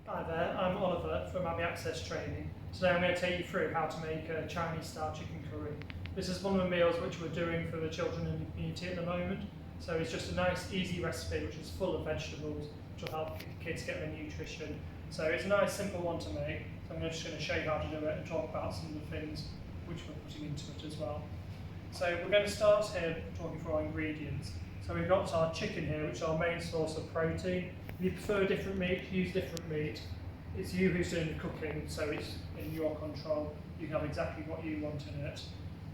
Hi there, I'm Oliver from Abbey Access Training. Today I'm going to take you through how to make a Chinese style chicken curry. This is one of the meals which we're doing for the children in the community at the moment. So it's just a nice easy recipe which is full of vegetables which will help kids get their nutrition. So it's a nice simple one to make. So I'm just going to show you how to do it and talk about some of the things which we're putting into it as well. So we're going to start here talking through our ingredients. So we've got our chicken here, which is our main source of protein. If you prefer different meat, use different meat. It's you who's doing the cooking, so it's in your control. You can have exactly what you want in it.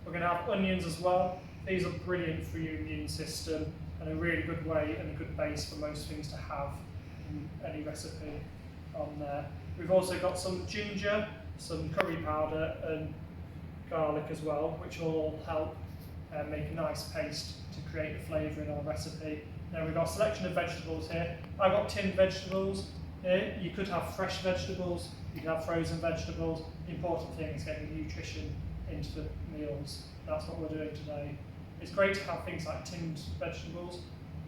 We're going to have onions as well. These are brilliant for your immune system and a really good way and a good base for most things to have in any recipe on there. We've also got some ginger, some curry powder and garlic as well, which will all help make a nice paste to create the flavour in our recipe. Now we've got a selection of vegetables here. I've got tinned vegetables here. You could have fresh vegetables, you could have frozen vegetables. The important thing is getting the nutrition into the meals. That's what we're doing today. It's great to have things like tinned vegetables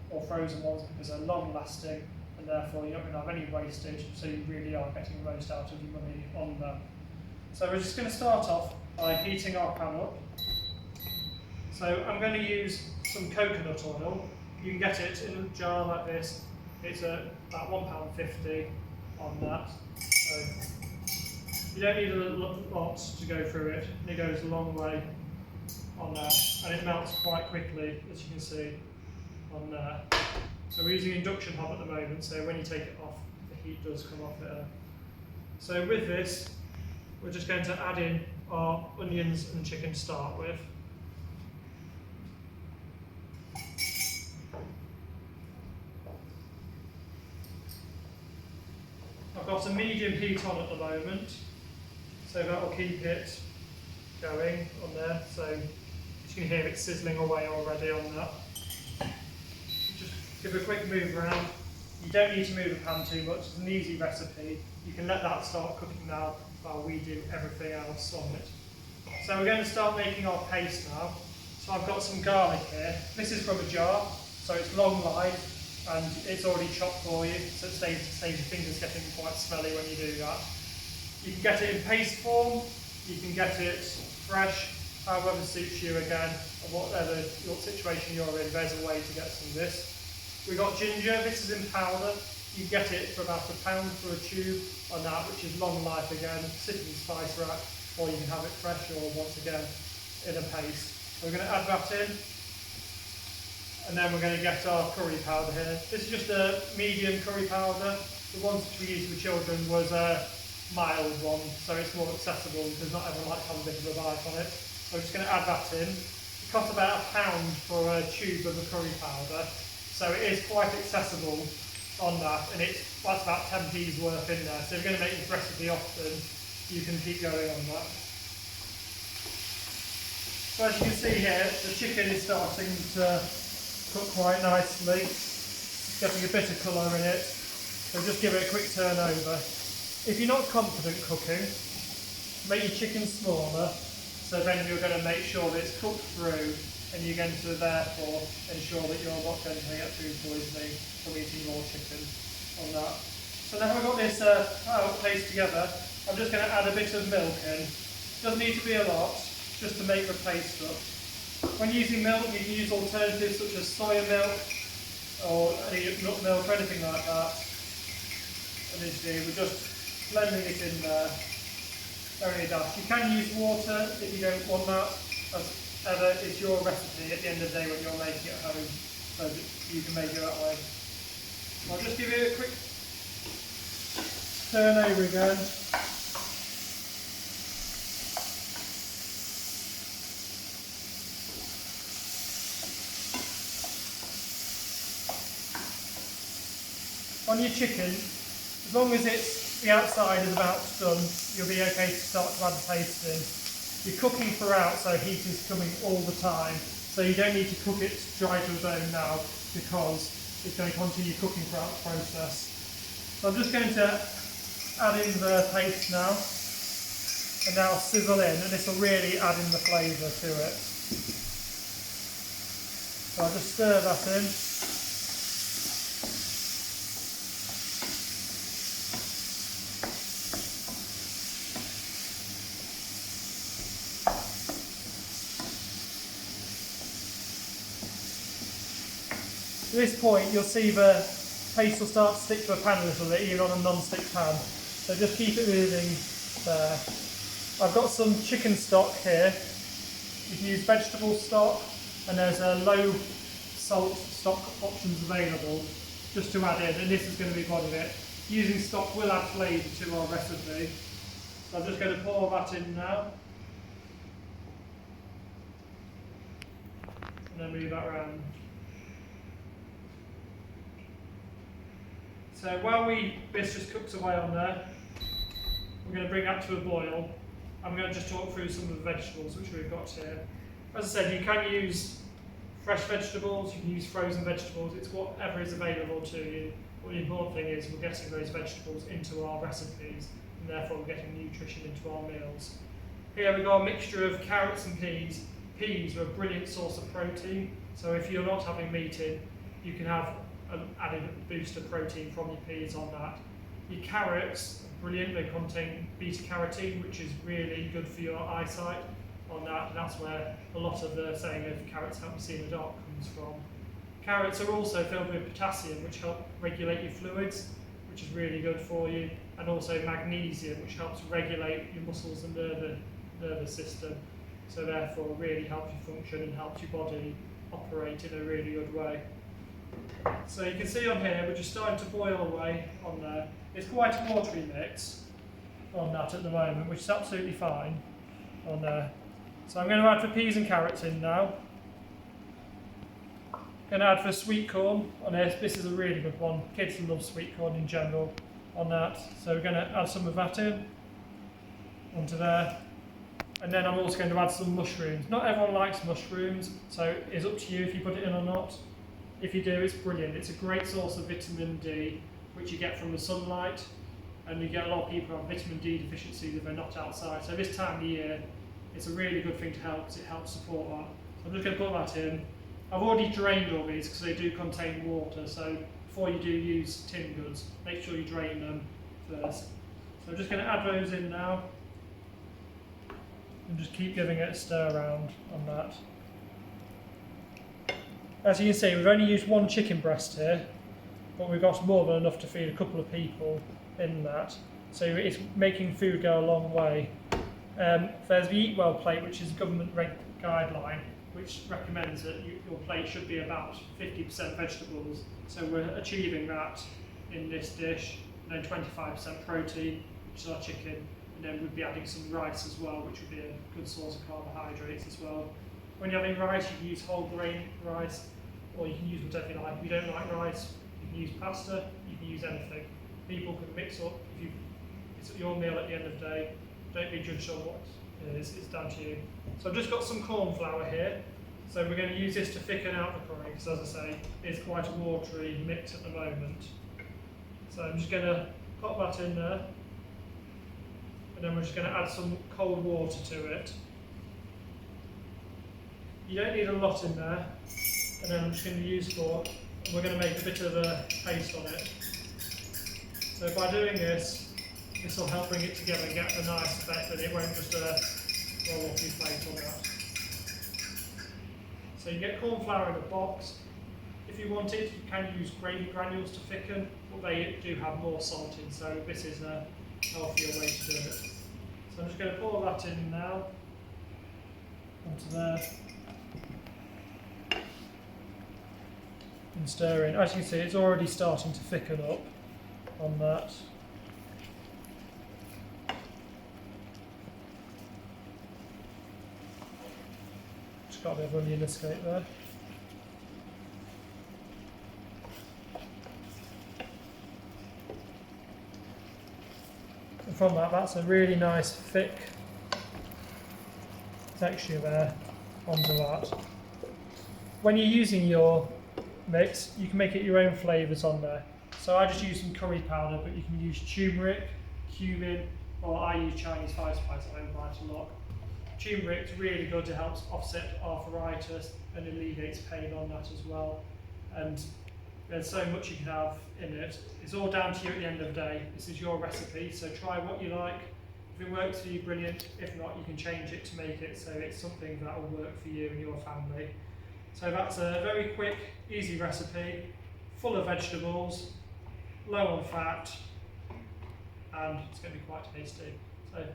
or frozen ones because they're long lasting and therefore you're not going to have any wastage, so you really are getting the most out of your money on them. So we're just going to start off by heating our pan up. So I'm going to use some coconut oil. You can get it in a jar like this. It's about £1.50 on that. So you don't need a lot to go through it. It goes a long way on there, and it melts quite quickly, as you can see on there. So we're using induction hob at the moment, so when you take it off, the heat does come off it. So with this, we're just going to add in our onions and chicken to start with. I've got a medium heat on at the moment, so that will keep it going on there. So you can hear it sizzling away already on that. Just give a quick move around. You don't need to move the pan too much, it's an easy recipe. You can let that start cooking now while we do everything else on it. So we're going to start making our paste now. So I've got some garlic here. This is from a jar, so it's long life. And it's already chopped for you, so it saves your fingers getting quite smelly when you do that. You can get it in paste form, you can get it fresh, however suits you again, or whatever your situation you're in, there's a way to get some of this. We've got ginger, this is in powder. You get it for about £1 for a tube on that, which is long life again, sit in the spice rack, or you can have it fresh or once again in a paste. So we're going to add that in. And then we're going to get our curry powder here. This is just a medium curry powder. The ones that we used for children was a mild one, so it's more accessible because not everyone likes to have a bit of a bite on it. So we're just going to add that in. It costs about £1 for a tube of the curry powder, so it is quite accessible on that, and that's about 10p's worth in there. So if you're going to make this recipe often, you can keep going on that. So as you can see here, the chicken is starting to cook quite nicely, getting a bit of colour in it, so just give it a quick turn over. If you're not confident cooking, make your chicken smaller, so then you're going to make sure that it's cooked through and you're going to therefore ensure that you're not going to get food poisoning from eating raw chicken on that. So now we've got this paste together, I'm just going to add a bit of milk in. Doesn't need to be a lot, just to make the paste up. When using milk, you can use alternatives such as soya milk or any nut milk or anything like that. And we're just blending it in there. Only that. You can use water if you don't want that. As ever, it's your recipe at the end of the day when you're making it at home, so that you can make it that way. I'll just give it a quick turn over again. On your chicken, as long as the outside is about done, you'll be okay to start to add the paste in. You're cooking throughout, so heat is coming all the time, so you don't need to cook it dry to a bone now because it's going to continue cooking throughout the process. So I'm just going to add in the paste now, and now sizzle in, and this will really add in the flavour to it. So I'll just stir that in. At this point you'll see the paste will start to stick to a pan a little bit, even on a non-stick pan. So just keep it moving there. I've got some chicken stock here. You can use vegetable stock, and there's a low salt stock options available just to add in, and this is going to be one of it. Using stock will add flavour to our recipe. So I'm just going to pour that in now. And then move that around. So while this just cooks away on there, we're going to bring that to a boil. I'm going to just talk through some of the vegetables which we've got here. As I said, you can use fresh vegetables, you can use frozen vegetables, it's whatever is available to you. But the important thing is we're getting those vegetables into our recipes, and therefore we're getting nutrition into our meals. Here we've got a mixture of carrots and peas. Peas are a brilliant source of protein, so if you're not having meat in, you can have an added boost of protein from your peas on that. Your carrots are brilliant, they contain beta-carotene, which is really good for your eyesight on that, and that's where a lot of the saying of carrots help you see in the dark comes from. Carrots are also filled with potassium, which help regulate your fluids, which is really good for you, and also magnesium, which helps regulate your muscles and nervous system, so therefore really helps you function and helps your body operate in a really good way. So you can see on here, we're just starting to boil away on there. It's quite a watery mix on that at the moment, which is absolutely fine on there. So I'm going to add the peas and carrots in now. Going to add the sweet corn on this. This is a really good one. Kids love sweet corn in general on that. So we're going to add some of that in onto there. And then I'm also going to add some mushrooms. Not everyone likes mushrooms, so it's up to you if you put it in or not. If you do, it's brilliant. It's a great source of vitamin D, which you get from the sunlight, and you get a lot of people have vitamin D deficiencies if they're not outside. So this time of year, it's a really good thing to help, because it helps support that. So I'm just going to put that in. I've already drained all these because they do contain water, so before you do use tin goods, make sure you drain them first. So I'm just going to add those in now, and just keep giving it a stir around on that. As you can see, we've only used one chicken breast here, but we've got more than enough to feed a couple of people in that. So it's making food go a long way. There's the Eat Well plate, which is a government guideline, which recommends that your plate should be about 50% vegetables. So we're achieving that in this dish, and then 25% protein, which is our chicken, and then we'd be adding some rice as well, which would be a good source of carbohydrates as well. When you're having rice, you can use whole grain rice, or you can use whatever you like. If you don't like rice, you can use pasta, you can use anything. People can mix up. It's your meal at the end of the day. Don't be judged on what it is, it's down to you. So I've just got some corn flour here. So we're going to use this to thicken out the curry, because as I say, it's quite a watery mix at the moment. So I'm just going to pop that in there. And then we're just going to add some cold water to it. You don't need a lot in there, and then I'm just going to use fork, and we're going to make a bit of a paste on it. So by doing this, this will help bring it together and get a nice effect, and it won't just roll off your plate on that. So you get corn flour in a box. If you wanted, you can use gravy granules to thicken, but they do have more salt in, so this is a healthier way to do it. So I'm just going to pour that in now, onto there. And stir in. As you can see, it's already starting to thicken up on that. Just got a bit of onion escape there. And from that, that's a really nice thick texture there onto that. When you're using your mix, you can make it your own flavours on there. So I just use some curry powder, but you can use turmeric, cumin, or I use Chinese five spice at home quite a lot. Turmeric's really good to help offset arthritis and alleviates pain on that as well. And there's so much you can have in it. It's all down to you at the end of the day. This is your recipe, so try what you like. If it works for you, brilliant. If not, you can change it to make it so it's something that will work for you and your family. So that's a very quick, easy recipe, full of vegetables, low on fat, and it's going to be quite tasty. So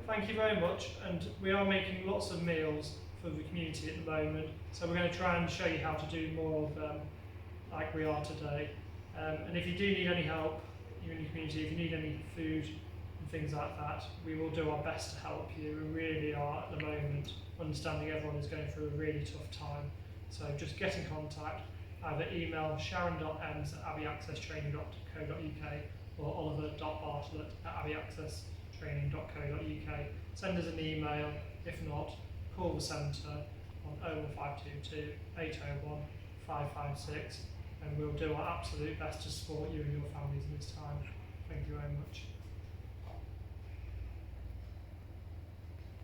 thank you very much, and we are making lots of meals for the community at the moment, so we're going to try and show you how to do more of them like we are today. And if you do need any help, you in your community, if you need any food and things like that, we will do our best to help you. We really are at the moment, understanding everyone is going through a really tough time. So just get in contact, either email sharon.ems@abbyaccesstraining.co.uk or oliver.bartlett@abbyaccesstraining.co.uk. Send us an email, if not, call the centre on 01522 801 556, and we'll do our absolute best to support you and your families in this time. Thank you very much.